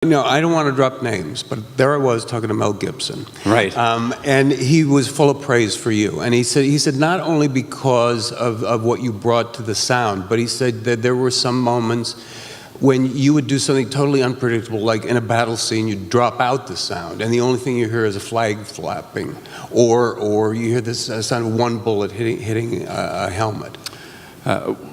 No, I don't want to drop names, but there I was talking to Mel Gibson. Right. And he was full of praise for you. And he said not only because of what you brought to the sound, but he said that there were some moments when you would do something totally unpredictable, like in a battle scene, you'd drop out the sound, and the only thing you hear is a flag flapping, or you hear this sound of one bullet hitting a helmet.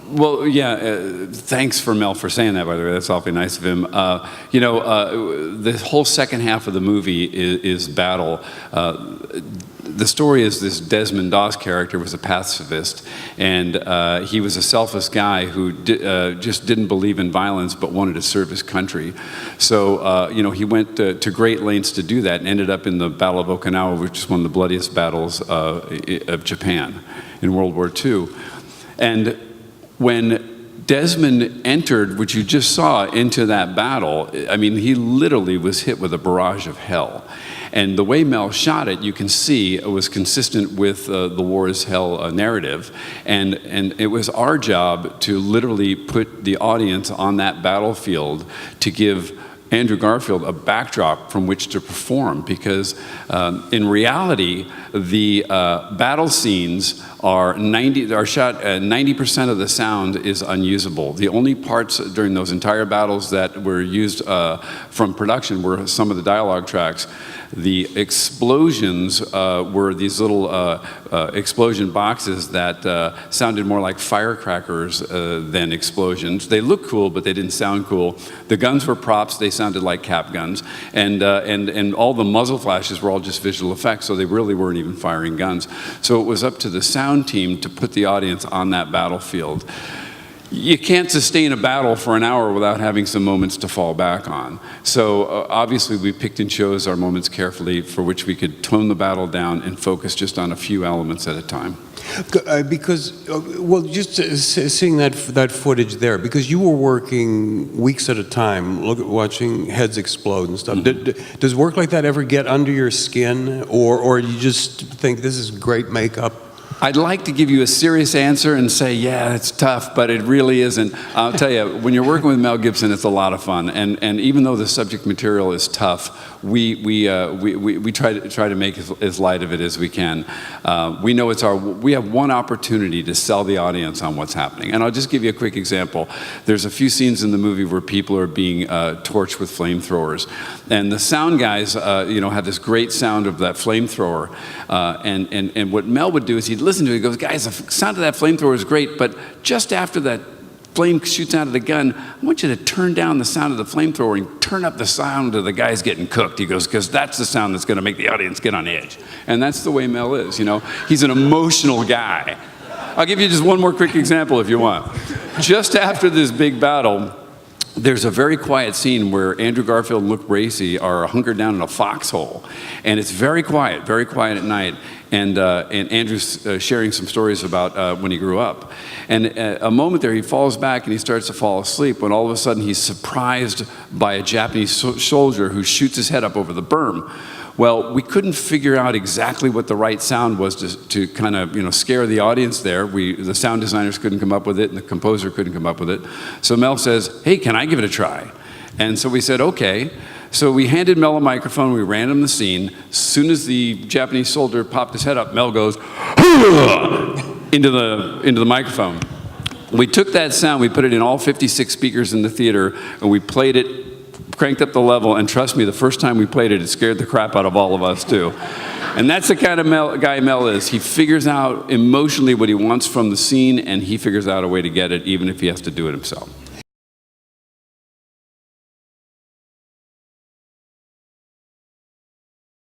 Well, yeah, thanks for Mel for saying that, by the way. That's awfully nice of him. The whole second half of the movie is battle. The story is this Desmond Doss character was a pacifist, and he was a selfless guy who just didn't believe in violence but wanted to serve his country. So, he went to great lengths to do that and ended up in the Battle of Okinawa, which is one of the bloodiest battles of Japan in World War II. And when Desmond entered, which you just saw, into that battle, I mean, he literally was hit with a barrage of hell. And the way Mel shot it, you can see it was consistent with the war is hell narrative. And it was our job to literally put the audience on that battlefield to give Andrew Garfield a backdrop from which to perform, because in reality, the battle scenes are shot 90% of the sound is unusable. The only parts during those entire battles that were used from production were some of the dialogue tracks. The explosions were these little explosion boxes that sounded more like firecrackers than explosions. They looked cool, but they didn't sound cool. The guns were props. They sounded like cap guns. And all the muzzle flashes were all just visual effects, so they really weren't even firing guns. So it was up to the sound team to put the audience on that battlefield. You can't sustain a battle for an hour without having some moments to fall back on. So obviously we picked and chose our moments carefully for which we could tone the battle down and focus just on a few elements at a time. Because, just seeing that footage there, because you were working weeks at a time, watching heads explode and stuff. Does work like that ever get under your skin, or you just think this is great makeup? I'd like to give you a serious answer and say, yeah, it's tough, but it really isn't. I'll tell you, when you're working with Mel Gibson, it's a lot of fun. And even though the subject material is tough, we try to make as light of it as we can. We know we have one opportunity to sell the audience on what's happening. And I'll just give you a quick example. There's a few scenes in the movie where people are being torched with flamethrowers. And the sound guys, have this great sound of that flamethrower. And what Mel would do is he'd listen to it. He goes, guys, the sound of that flamethrower is great, but just after that flame shoots out of the gun, I want you to turn down the sound of the flamethrower and turn up the sound of the guys getting cooked. He goes, because that's the sound that's going to make the audience get on edge. And that's the way Mel is, He's an emotional guy. I'll give you just one more quick example if you want. Just after this big battle, there's a very quiet scene where Andrew Garfield and Luke Bracey are hunkered down in a foxhole. And it's very quiet at night. And Andrew's sharing some stories about when he grew up. And a moment there, he falls back and he starts to fall asleep when all of a sudden he's surprised by a Japanese soldier who shoots his head up over the berm. Well, we couldn't figure out exactly what the right sound was to kind of, scare the audience there. The sound designers couldn't come up with it, and the composer couldn't come up with it. So Mel says, hey, can I give it a try? And so we said, okay. So we handed Mel a microphone, we ran him the scene. As soon as the Japanese soldier popped his head up, Mel goes, into the microphone. We took that sound, we put it in all 56 speakers in the theater, and we played it, cranked up the level, and trust me, the first time we played it, it scared the crap out of all of us too. And that's the kind of guy Mel is. He figures out emotionally what he wants from the scene, and he figures out a way to get it, even if he has to do it himself.